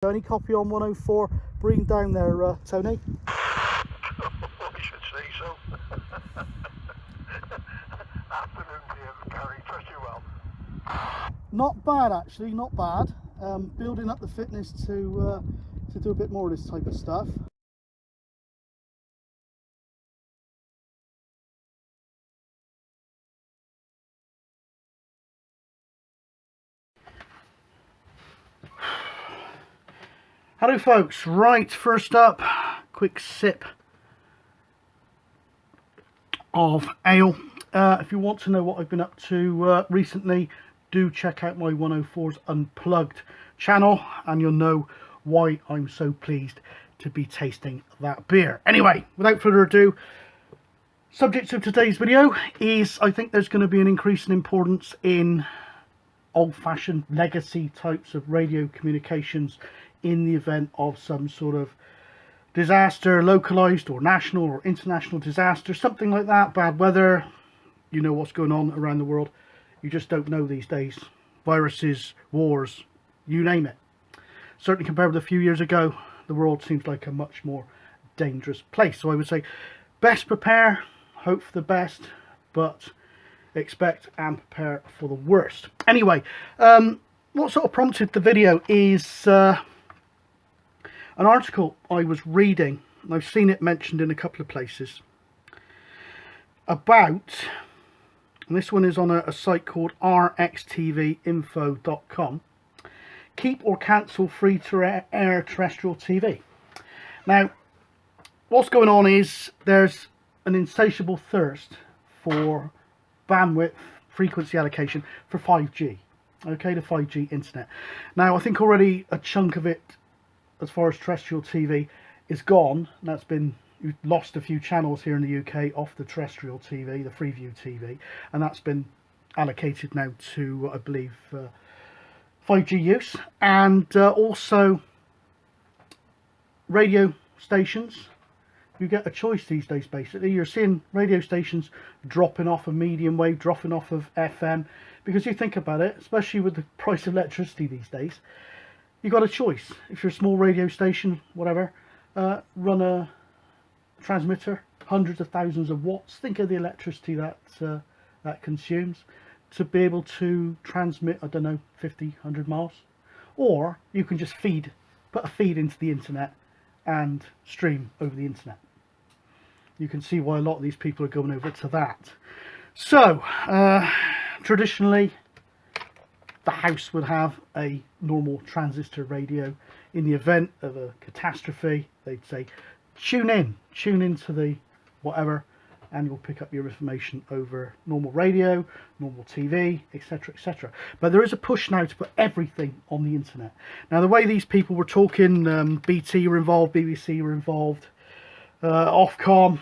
Any copy on 104? Bring down there, Tony. I should say so. Afternoon, Gary. Trust you well. Not bad, actually, not bad. Building up the fitness to do a bit more of this type of stuff. Hello folks, right, first up, quick sip of ale. If you want to know what I've been up to recently, do check out my 104's Unplugged channel and you'll know why I'm so pleased to be tasting that beer. Anyway, without further ado, subject of today's video is, I think there's going to be an increase in importance in old-fashioned legacy types of radio communications in the event of some sort of disaster, localized or national or international disaster, something like that, bad weather. You know what's going on around the world. You just don't know these days. Viruses, wars, you name it. Certainly compared with a few years ago, the world seems like a much more dangerous place. So I would say best prepare, hope for the best, but expect and prepare for the worst. Anyway, what sort of prompted the video is an article I was reading, and I've seen it mentioned in a couple of places, about, and this one is on a site called rxtvinfo.com, keep or cancel free-to-air terrestrial TV. Now, what's going on is there's an insatiable thirst for bandwidth, frequency allocation for 5G, okay, the 5G internet. Now, I think already a chunk of it, as far as terrestrial TV, is gone. That's been, you've lost a few channels here in the UK off the terrestrial TV, the Freeview TV, and that's been allocated now to, I believe, 5G use. And also radio stations, you get a choice these days. Basically, you're seeing radio stations dropping off of medium wave, dropping off of FM, because you think about it, especially with the price of electricity these days, you've got a choice. If you're a small radio station, whatever, run a transmitter, hundreds of thousands of watts. Think of the electricity that that consumes to be able to transmit, I don't know, 50, 100 miles. Or you can just put a feed into the internet and stream over the internet. You can see why a lot of these people are going over to that. So, traditionally, the house would have a normal transistor radio. In the event of a catastrophe, they'd say, tune into the whatever, and you'll pick up your information over normal radio, normal TV, etc, etc. But there is a push now to put everything on the internet. Now, the way these people were talking, BT were involved, BBC were involved, Ofcom,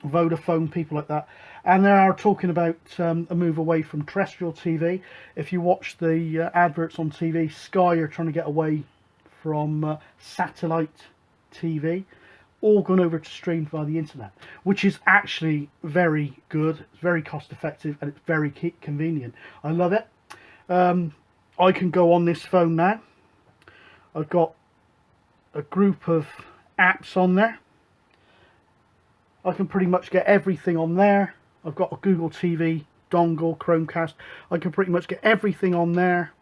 Vodafone, people like that, and they are talking about a move away from terrestrial TV. If you watch the adverts on TV, Sky are trying to get away from satellite TV, all gone over to stream via the internet, which is actually very good. It's very cost effective and it's very convenient. I love it. I can go on this phone now. I've got a group of apps on there. I can pretty much get everything on there. I've got a Google TV dongle, Chromecast. I can pretty much get everything on there.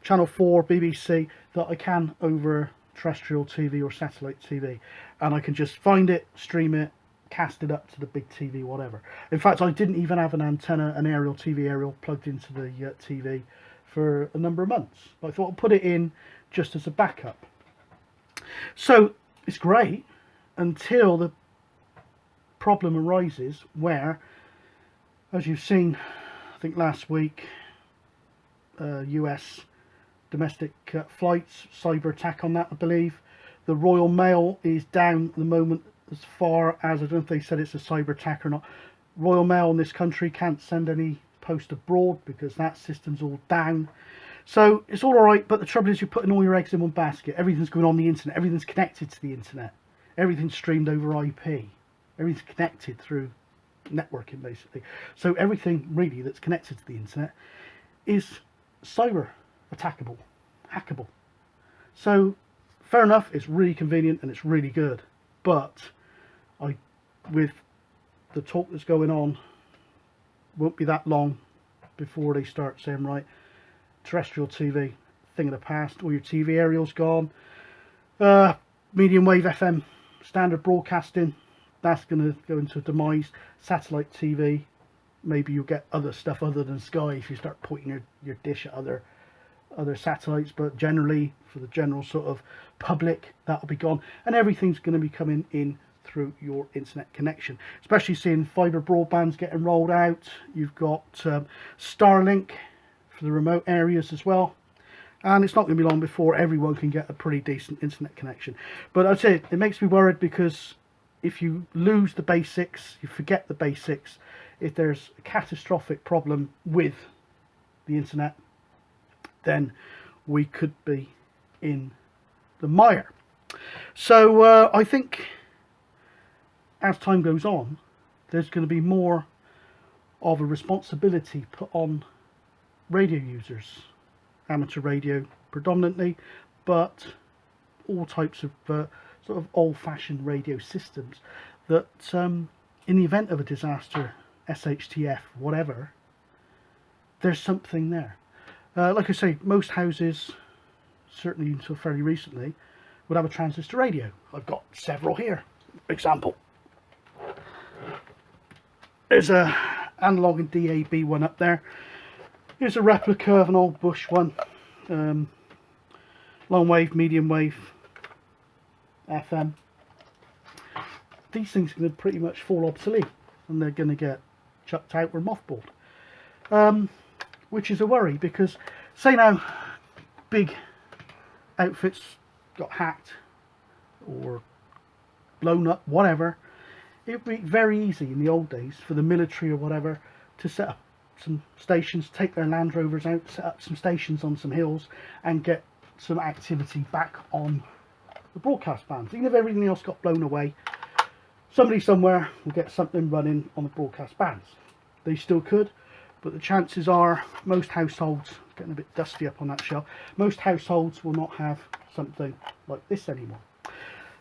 Channel 4, BBC, that I can over terrestrial TV or satellite TV. And I can just find it, stream it, cast it up to the big TV, whatever. In fact, I didn't even have an antenna, an aerial TV aerial plugged into the TV for a number of months. But I thought I'd put it in just as a backup. So it's great until the problem arises where, as you've seen, I think last week, US domestic flights, cyber attack on that, I believe. The Royal Mail is down at the moment as far as, I don't know if they said it's a cyber attack or not. Royal Mail in this country can't send any post abroad because that system's all down. So it's all alright, but the trouble is you're putting all your eggs in one basket. Everything's going on the internet, everything's connected to the internet, everything's streamed over IP, everything's connected through networking basically. So everything really that's connected to the internet is cyber attackable, hackable. So fair enough, it's really convenient and it's really good, but with the talk that's going on, won't be that long before they start saying, right, terrestrial TV, thing of the past, all your TV aerial's gone, medium wave FM standard broadcasting, that's going to go into a demise. Satellite TV, maybe you'll get other stuff other than Sky if you start pointing your dish at other satellites, but generally for the general sort of public, that'll be gone, and everything's going to be coming in through your internet connection. Especially seeing fibre broadbands getting rolled out. You've got Starlink for the remote areas as well, and it's not going to be long before everyone can get a pretty decent internet connection. But I'd say it makes me worried, because if you lose the basics, you forget the basics, if there's a catastrophic problem with the internet, then we could be in the mire. So I think as time goes on, there's going to be more of a responsibility put on radio users, amateur radio predominantly, but all types of sort of old-fashioned radio systems, that in the event of a disaster, SHTF, whatever, there's something there. Like I say, most houses, certainly until fairly recently, would have a transistor radio. I've got several here. Example. There's a analog and DAB one up there. Here's a replica of an old Bush one. Long wave, medium wave, FM. These things are going to pretty much fall obsolete, and they're going to get chucked out or mothballed. Which is a worry, because say now big outfits got hacked or blown up, whatever, it would be very easy in the old days for the military or whatever to set up some stations, take their Land Rovers out, set up some stations on some hills and get some activity back on the broadcast bands. Even if everything else got blown away, somebody somewhere will get something running on the broadcast bands. They still could, but the chances are most households, getting a bit dusty up on that shelf, most households will not have something like this anymore.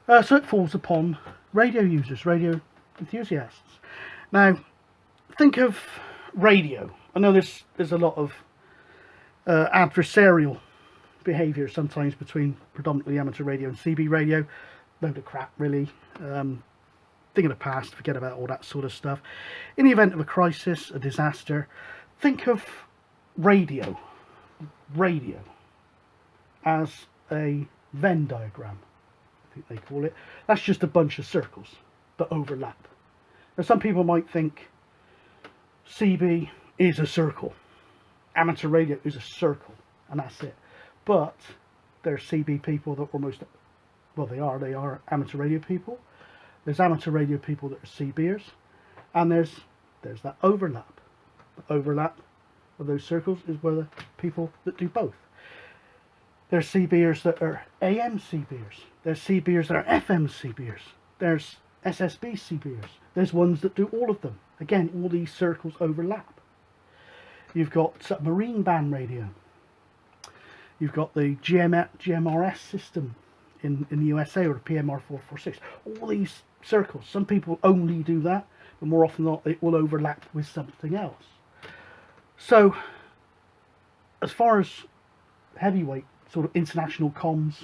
So it falls upon radio users, radio enthusiasts. Now, think of radio. I know there's a lot of adversarial behaviour sometimes between predominantly amateur radio and CB radio. Load of crap, really. Thing of the past, forget about all that sort of stuff. In the event of a crisis, a disaster, think of radio as a Venn diagram, I think they call it. That's just a bunch of circles that overlap. Now some people might think CB is a circle, amateur radio is a circle, and that's it. But there's CB people that almost, well, they are amateur radio people. There's amateur radio people that are CBers, and there's that overlap. The overlap of those circles is where the people that do both. There's CBers that are AM CBers. There's CBers that are FM CBers. There's SSB CBers. There's ones that do all of them. Again, all these circles overlap. You've got marine band radio. You've got the GMRS system in the USA, or the PMR 446. All these circles. Some people only do that, but more often than not, it will overlap with something else. So, as far as heavyweight sort of international comms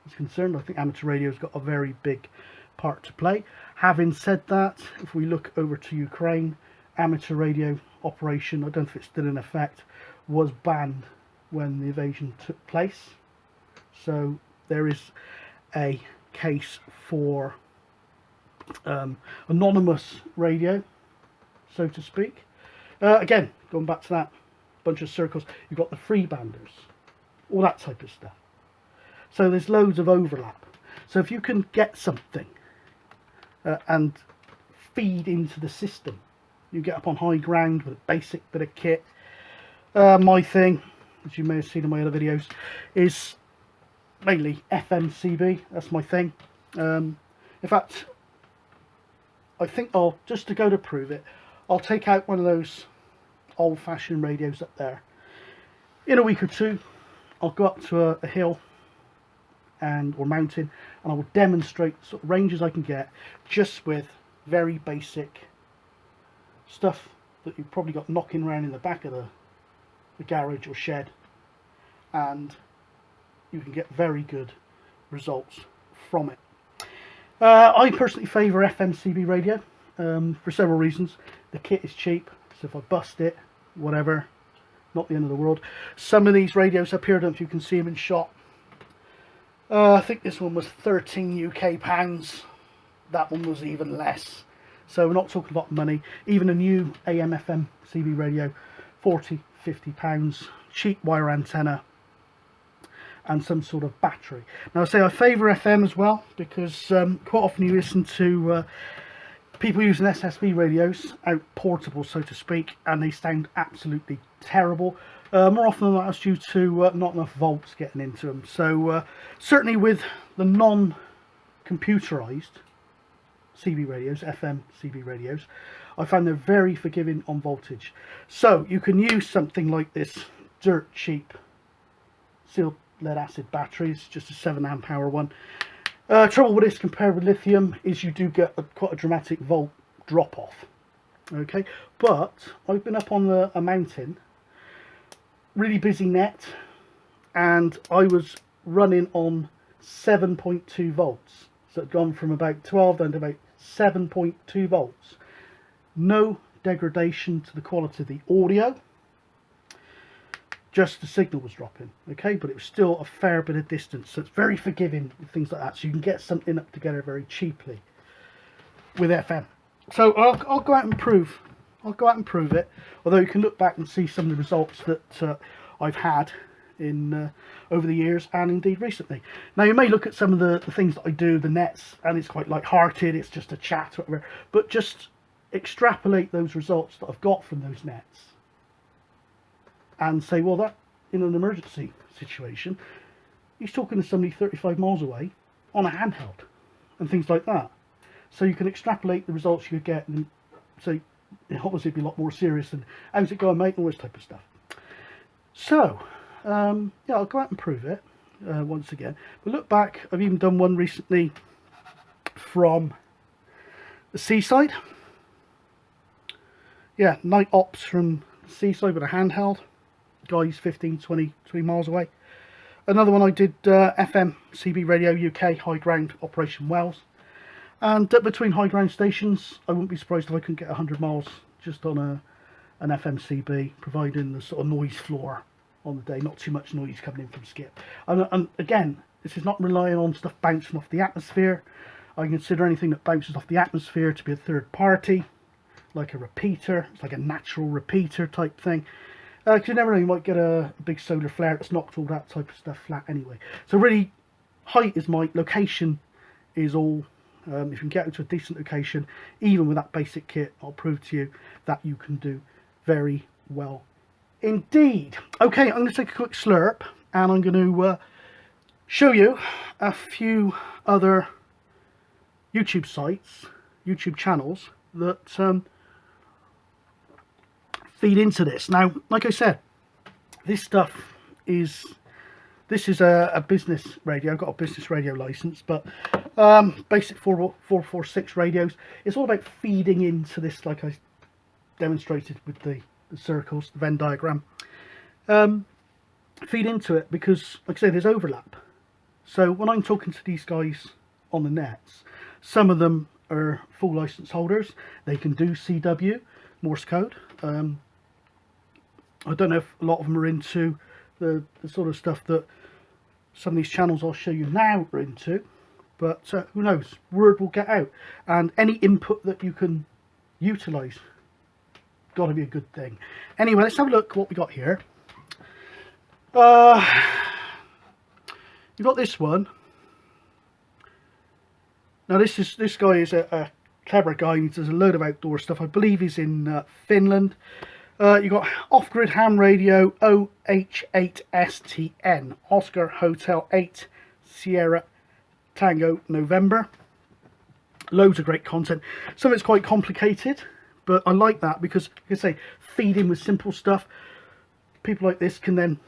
is concerned, I think amateur radio's got a very big part to play. Having said that, if we look over to Ukraine, amateur radio operation, I don't know if it's still in effect, was banned when the invasion took place. So there is a case for anonymous radio, so to speak. Again, going back to that bunch of circles, you've got the freebanders, all that type of stuff. So there's loads of overlap. So if you can get something and feed into the system, you get up on high ground with a basic bit of kit. My thing, as you may have seen in my other videos, is mainly FMCB. That's my thing. In fact, I think I'll, just to go to prove it, I'll take out one of those old-fashioned radios up there. In a week or two, I'll go up to a hill or mountain, and I will demonstrate sort of ranges I can get just with very basic stuff that you've probably got knocking around in the back of the garage or shed, and you can get very good results from it. I personally favour FMCB radio for several reasons. The kit is cheap, so if I bust it, whatever, not the end of the world. Some of these radios up here, I don't know if you can see them in shot. I think this one was 13 UK pounds. That one was even less. So we're not talking about money. Even a new AM FM CB radio, 40, 50 pounds. Cheap wire antenna and some sort of battery. Now I say I favour FM as well, because quite often you listen to people using SSB radios, out portable so to speak, and they sound absolutely terrible. More often than not, that's due to not enough volts getting into them. So certainly with the non-computerized CB radios, FM CB radios, I find they're very forgiving on voltage. So you can use something like this dirt cheap sealed lead acid batteries, just a 7 amp hour one. Trouble with this compared with lithium is you do get quite a dramatic volt drop off. Okay, but I've been up on a mountain, really busy net, and I was running on 7.2 volts. So it's gone from about 12 down to about 7.2 volts. No degradation to the quality of the audio, just the signal was dropping, okay, but it was still a fair bit of distance, so it's very forgiving with things like that, so you can get something up together very cheaply with FM. So I'll go out and prove it, although you can look back and see some of the results that I've had in over the years, and indeed recently. Now you may look at some of the things that I do, the nets, and it's quite light-hearted, it's just a chat or whatever, but just extrapolate those results that I've got from those nets and say, well, that in an emergency situation, he's talking to somebody 35 miles away on a handheld and things like that. So you can extrapolate the results you get and say, obviously it'd be a lot more serious than how's it going, mate, and all this type of stuff. So yeah, I'll go out and prove it once again. But look back, I've even done one recently from the seaside. Yeah, night ops from the seaside with a handheld. Guys 15, 20 miles away. Another one I did FM CB radio UK high ground Operation Wells, and between high ground stations I wouldn't be surprised if I couldn't get 100 miles just on an FM CB, providing the sort of noise floor on the day, not too much noise coming in from skip. And again, this is not relying on stuff bouncing off the atmosphere. I consider anything that bounces off the atmosphere to be a third party, like a repeater. It's like a natural repeater type thing. Because you never know, you might get a big solar flare that's knocked all that type of stuff flat anyway. So really, height is might, location is all. If you can get into a decent location, even with that basic kit, I'll prove to you that you can do very well indeed. Okay, I'm going to take a quick slurp, and I'm going to show you a few other YouTube sites, YouTube channels that feed into this. Now, like I said, this is a business radio. I've got a business radio license, but basic 446 radios. It's all about feeding into this, like I demonstrated with the circles, the Venn diagram. Feed into it because, like I say, there's overlap. So when I'm talking to these guys on the nets, some of them are full license holders. They can do CW, Morse code. I don't know if a lot of them are into the sort of stuff that some of these channels I'll show you now are into, but who knows, word will get out, and any input that you can utilize, got to be a good thing. Anyway, let's have a look what we got here. You've got this one. Now this guy is a clever guy. He does a load of outdoor stuff. I believe he's in Finland. You've got off-grid ham radio OH8STN, Oscar Hotel 8 Sierra Tango November. Loads of great content. Some of it's quite complicated, but I like that because, like I say, feed in with simple stuff. People like this can then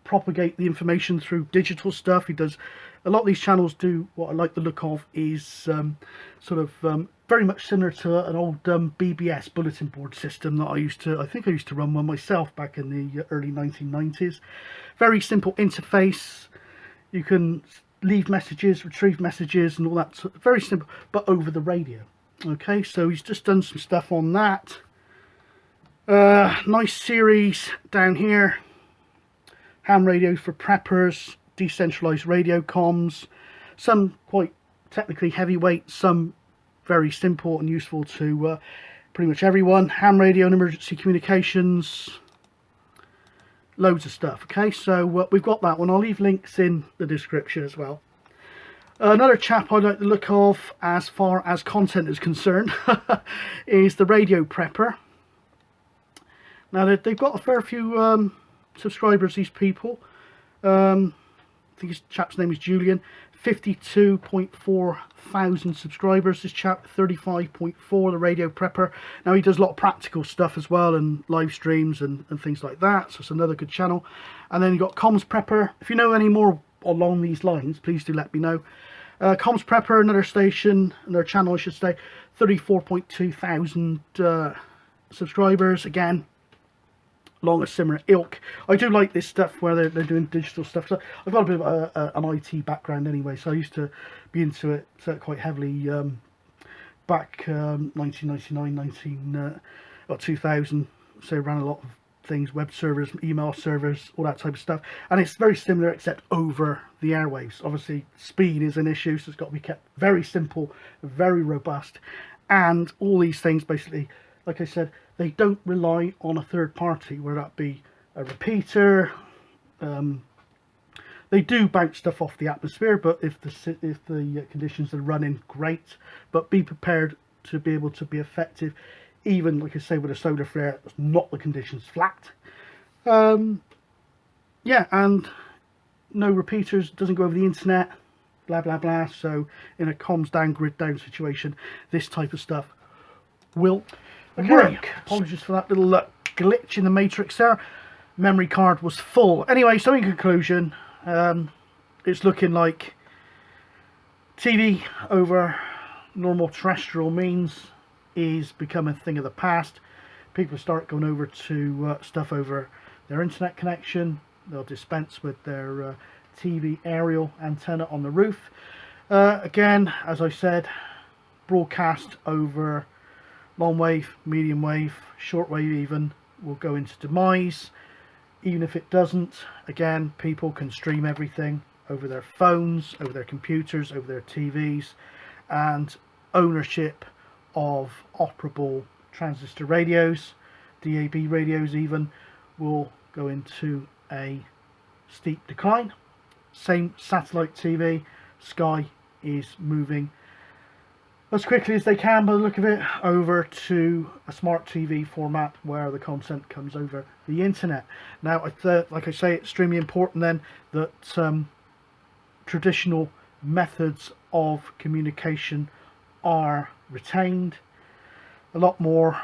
propagate the information through digital stuff. He does a lot of these channels. Do what I like the look of is sort of very much similar to an old BBS bulletin board system that I think I used to run one myself back in the early 1990s. Very simple interface. You can leave messages, retrieve messages and all that. Very simple, but over the radio. Okay, so he's just done some stuff on that. Nice series down here. Ham radios for preppers, decentralized radio comms, some quite technically heavyweight, some very simple and useful to pretty much everyone. Ham radio and emergency communications, loads of stuff. Okay, so we've got that one. I'll leave links in the description as well. Another chap I like the look of as far as content is concerned is the Radio Prepper. Now they've got a fair few subscribers, these people. I think his chap's name is Julian. 52.4 thousand subscribers. This chap 35.4, the Radio Prepper. Now he does a lot of practical stuff as well, and live streams and things like that, so it's another good channel. And then you've got Comms Prepper. If you know any more along these lines, please do let me know. Comms Prepper, another station, another channel I should say, 34.2 thousand subscribers. Again, along a similar ilk. I do like this stuff where they're doing digital stuff. So I've got a bit of an IT background anyway, so I used to be into it quite heavily back 1999, 2000. So I ran a lot of things, web servers, email servers, all that type of stuff. And it's very similar except over the airwaves. Obviously speed is an issue, so it's got to be kept very simple, very robust. And all these things basically, like I said, they don't rely on a third party, whether that be a repeater. They do bounce stuff off the atmosphere, but if the conditions are running, great. But be prepared to be able to be effective, even like I say with a solar flare, it's not the conditions flat. Yeah, and no repeaters, doesn't go over the internet, blah blah blah. So in a comms down, grid down situation, this type of stuff will work. Apologies for that little glitch in the matrix there. Memory card was full. Anyway, so in conclusion, it's looking like TV over normal terrestrial means is becoming a thing of the past. People start going over to stuff over their internet connection. They'll dispense with their TV aerial antenna on the roof. Again, as I said, broadcast over long wave, medium wave, short wave even will go into demise. Even if it doesn't, again, people can stream everything over their phones, over their computers, over their TVs, and ownership of operable transistor radios, DAB radios even, will go into a steep decline. Same satellite TV. Sky is moving as quickly as they can, by the look of it, over to a smart TV format where the content comes over the internet. Now, like I say, it's extremely important then that traditional methods of communication are retained. A lot more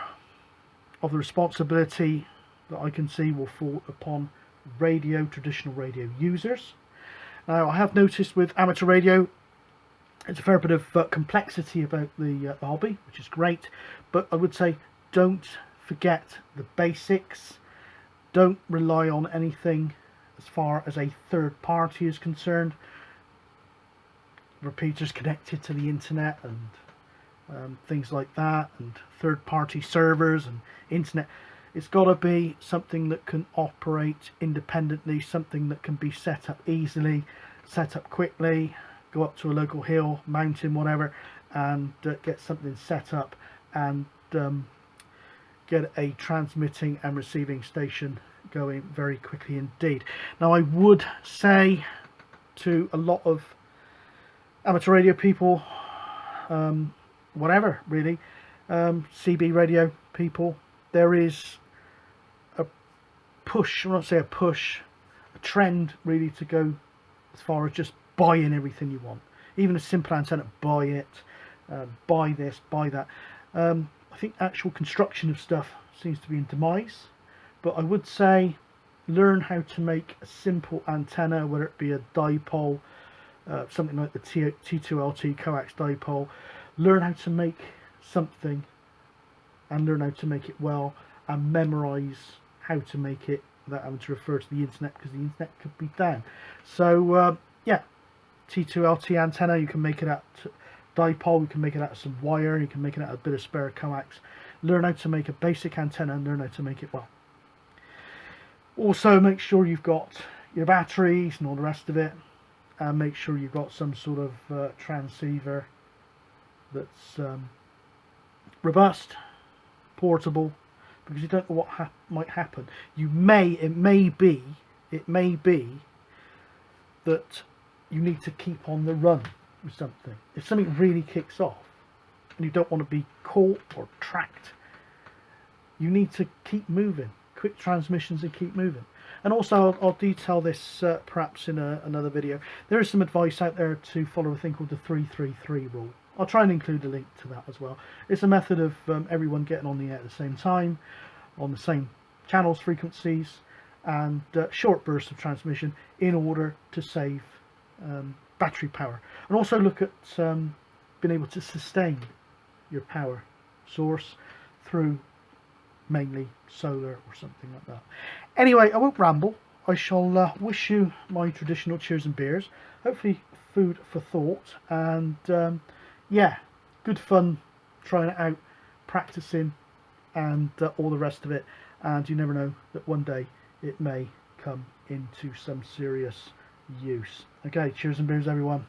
of the responsibility that I can see will fall upon traditional radio users. Now, I have noticed with amateur radio, it's a fair bit of complexity about the hobby, which is great, but I would say don't forget the basics. Don't rely on anything as far as a third party is concerned. Repeaters connected to the internet and things like that, and third party servers and internet. It's got to be something that can operate independently, something that can be set up easily, set up quickly. Go up to a local hill, mountain, whatever, and get something set up and get a transmitting and receiving station going very quickly indeed. Now, I would say to a lot of amateur radio people, whatever really, CB radio people, there is a push, I won't say a push, a trend really to go as far as just buy in everything you want. Even a simple antenna, buy it, buy this, buy that. I think actual construction of stuff seems to be in demise, but I would say learn how to make a simple antenna, whether it be a dipole, something like the T2LT coax dipole. Learn how to make something and learn how to make it well, and memorize how to make it without having to refer to the internet, because the internet could be down. So yeah, T2LT antenna, you can make it out dipole, you can make it out of some wire, you can make it out of a bit of spare coax. Learn how to make a basic antenna and learn how to make it well. Also, make sure you've got your batteries and all the rest of it, and make sure you've got some sort of transceiver that's robust, portable, because you don't know what might happen. It may be that you need to keep on the run with something. If something really kicks off and you don't want to be caught or tracked, you need to keep moving. Quick transmissions and keep moving. And also, I'll detail this perhaps in another video. There is some advice out there to follow a thing called the 333 rule. I'll try and include a link to that as well. It's a method of everyone getting on the air at the same time, on the same channels, frequencies, and short bursts of transmission in order to save battery power. And also look at being able to sustain your power source through mainly solar or something like that. Anyway, I won't ramble. I shall wish you my traditional cheers and beers. Hopefully food for thought, and yeah, good fun trying it out, practicing, and all the rest of it. And you never know that one day it may come into some serious use. Okay, cheers and beers everyone.